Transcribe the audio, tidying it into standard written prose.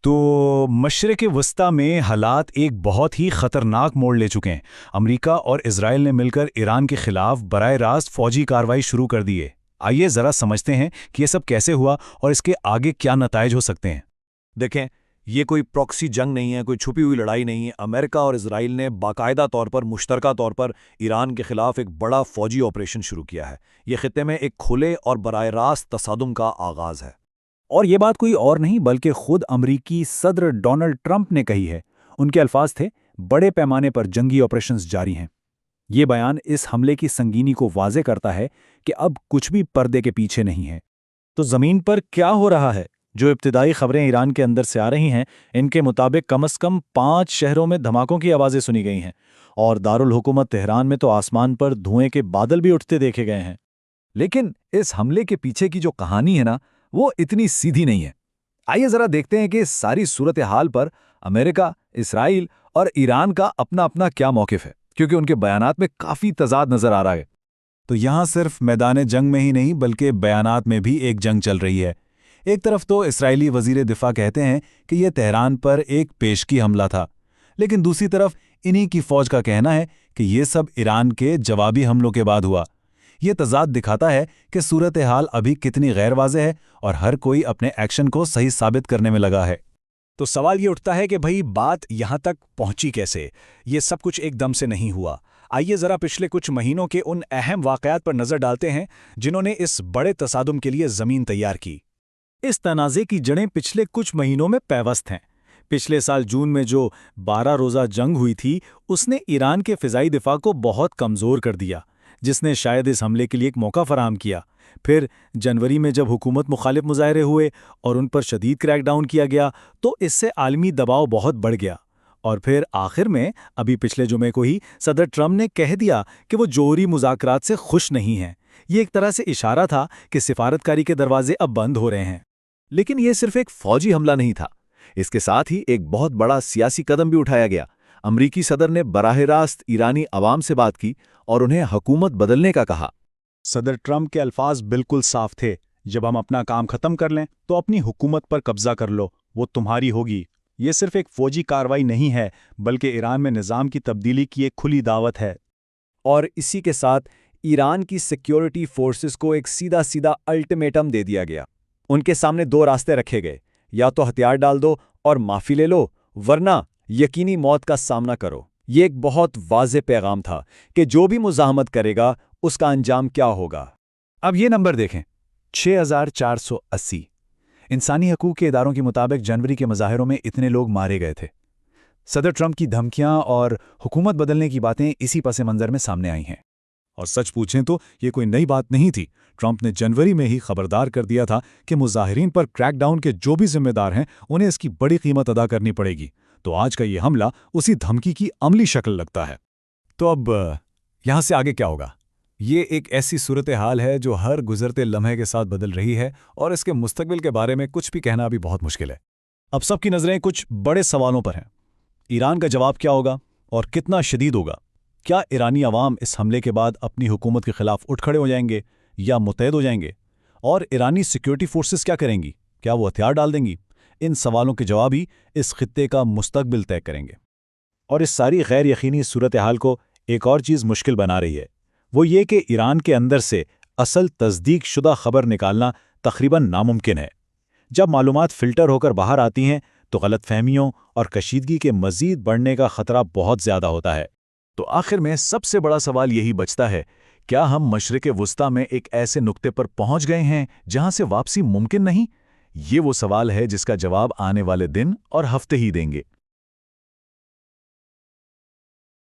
تو مشرق وسطی میں حالات ایک بہت ہی خطرناک موڑ لے چکے ہیں۔ امریکہ اور اسرائیل نے مل کر ایران کے خلاف براہ راست فوجی کارروائی شروع کر دی ہے۔ آئیے ذرا سمجھتے ہیں کہ یہ سب کیسے ہوا اور اس کے آگے کیا نتائج ہو سکتے ہیں۔ دیکھیں، یہ کوئی پراکسی جنگ نہیں ہے، کوئی چھپی ہوئی لڑائی نہیں ہے۔ امریکہ اور اسرائیل نے باقاعدہ طور پر مشترکہ طور پر ایران کے خلاف ایک بڑا فوجی آپریشن شروع کیا ہے۔ یہ خطے میں ایک کھلے اور براہ راست تصادم کا آغاز ہے۔ اور یہ بات کوئی اور نہیں بلکہ خود امریکی صدر ڈونلڈ ٹرمپ نے کہی ہے۔ ان کے الفاظ تھے، بڑے پیمانے پر جنگی آپریشنز جاری ہیں۔ یہ بیان اس حملے کی سنگینی کو واضح کرتا ہے کہ اب کچھ بھی پردے کے پیچھے نہیں ہے۔ تو زمین پر کیا ہو رہا ہے؟ جو ابتدائی خبریں ایران کے اندر سے آ رہی ہیں، ان کے مطابق کم از کم 5 شہروں میں دھماکوں کی آوازیں سنی گئی ہیں، اور دارالحکومت تہران میں تو آسمان پر دھوئیں کے بادل بھی اٹھتے دیکھے گئے ہیں۔ لیکن اس حملے کے پیچھے کی جو کہانی ہے نا، وہ اتنی سیدھی نہیں ہے۔ آئیے ذرا دیکھتے ہیں کہ اس ساری صورتحال پر امریکہ، اسرائیل اور ایران کا اپنا اپنا کیا موقف ہے، کیونکہ ان کے بیانات میں کافی تضاد نظر آ رہا ہے۔ تو یہاں صرف میدان جنگ میں ہی نہیں بلکہ بیانات میں بھی ایک جنگ چل رہی ہے۔ ایک طرف تو اسرائیلی وزیر دفاع کہتے ہیں کہ یہ تہران پر ایک پیشگی حملہ تھا، لیکن دوسری طرف انہی کی فوج کا کہنا ہے کہ یہ سب ایران کے جوابی حملوں کے بعد ہوا۔ یہ تضاد دکھاتا ہے کہ صورتحال ابھی کتنی غیر واضح ہے اور ہر کوئی اپنے ایکشن کو صحیح ثابت کرنے میں لگا ہے۔ تو سوال یہ اٹھتا ہے کہ بھئی بات یہاں تک پہنچی کیسے؟ یہ سب کچھ ایک دم سے نہیں ہوا۔ آئیے ذرا پچھلے کچھ مہینوں کے ان اہم واقعات پر نظر ڈالتے ہیں جنہوں نے اس بڑے تصادم کے لیے زمین تیار کی۔ اس تنازع کی جڑیں پچھلے کچھ مہینوں میں پیوست ہیں۔ پچھلے سال جون میں جو 12 روزہ جنگ ہوئی تھی، اس نے ایران کے فضائی دفاع کو بہت کمزور کر دیا، جس نے شاید اس حملے کے لیے ایک موقع فراہم کیا۔ پھر جنوری میں جب حکومت مخالف مظاہرے ہوئے اور ان پر شدید کریک ڈاؤن کیا گیا تو اس سے عالمی دباؤ بہت بڑھ گیا، اور پھر آخر میں ابھی پچھلے جمعے کو ہی صدر ٹرمپ نے کہہ دیا کہ وہ جوہری مذاکرات سے خوش نہیں ہیں۔ یہ ایک طرح سے اشارہ تھا کہ سفارتکاری کے دروازے اب بند ہو رہے ہیں۔ لیکن یہ صرف ایک فوجی حملہ نہیں تھا، اس کے ساتھ ہی ایک بہت بڑا سیاسی قدم بھی اٹھایا گیا۔ امریکی صدر نے براہ راست ایرانی عوام سے بات کی اور انہیں حکومت بدلنے کا کہا۔ صدر ٹرمپ کے الفاظ بالکل صاف تھے، جب ہم اپنا کام ختم کر لیں تو اپنی حکومت پر قبضہ کر لو، وہ تمہاری ہوگی۔ یہ صرف ایک فوجی کارروائی نہیں ہے بلکہ ایران میں نظام کی تبدیلی کی ایک کھلی دعوت ہے۔ اور اسی کے ساتھ ایران کی سیکیورٹی فورسز کو ایک سیدھا الٹیمیٹم دے دیا گیا۔ ان کے سامنے 2 راستے رکھے گئے، یا تو ہتھیار ڈال دو اور معافی لے لو، ورنہ یقینی موت کا سامنا کرو۔ یہ ایک بہت واضح پیغام تھا کہ جو بھی مزاحمت کرے گا اس کا انجام کیا ہوگا۔ اب یہ نمبر دیکھیں، 6480۔ انسانی حقوق کے اداروں کے مطابق جنوری کے مظاہروں میں اتنے لوگ مارے گئے تھے۔ صدر ٹرمپ کی دھمکیاں اور حکومت بدلنے کی باتیں اسی پس منظر میں سامنے آئی ہیں۔ اور سچ پوچھیں تو یہ کوئی نئی بات نہیں تھی۔ ٹرمپ نے جنوری میں ہی خبردار کر دیا تھا کہ مظاہرین پر کریک ڈاؤن کے جو بھی ذمہ دار ہیں انہیں اس کی بڑی قیمت ادا کرنی پڑے گی۔ تو آج کا یہ حملہ اسی دھمکی کی عملی شکل لگتا ہے۔ تو اب یہاں سے آگے کیا ہوگا؟ یہ ایک ایسی صورتحال ہے جو ہر گزرتے لمحے کے ساتھ بدل رہی ہے، اور اس کے مستقبل کے بارے میں کچھ بھی کہنا بھی بہت مشکل ہے۔ اب سب کی نظریں کچھ بڑے سوالوں پر ہیں۔ ایران کا جواب کیا ہوگا اور کتنا شدید ہوگا؟ کیا ایرانی عوام اس حملے کے بعد اپنی حکومت کے خلاف اٹھ کھڑے ہو جائیں گے یا متحد ہو جائیں گے؟ اور ایرانی سیکیورٹی فورسز کیا کریں گی؟ کیا وہ ہتھیار ڈال دیں گی؟ ان سوالوں کے جواب ہی اس خطے کا مستقبل طے کریں گے۔ اور اس ساری غیر یقینی صورتحال کو ایک اور چیز مشکل بنا رہی ہے، وہ یہ کہ ایران کے اندر سے اصل تصدیق شدہ خبر نکالنا تقریباً ناممکن ہے۔ جب معلومات فلٹر ہو کر باہر آتی ہیں تو غلط فہمیوں اور کشیدگی کے مزید بڑھنے کا خطرہ بہت زیادہ ہوتا ہے۔ تو آخر میں سب سے بڑا سوال یہی بچتا ہے، کیا ہم مشرق وسطی میں ایک ایسے نقطے پر پہنچ گئے ہیں جہاں سے واپسی ممکن نہیں؟ یہ وہ سوال ہے جس کا جواب آنے والے دن اور ہفتے ہی دیں گے۔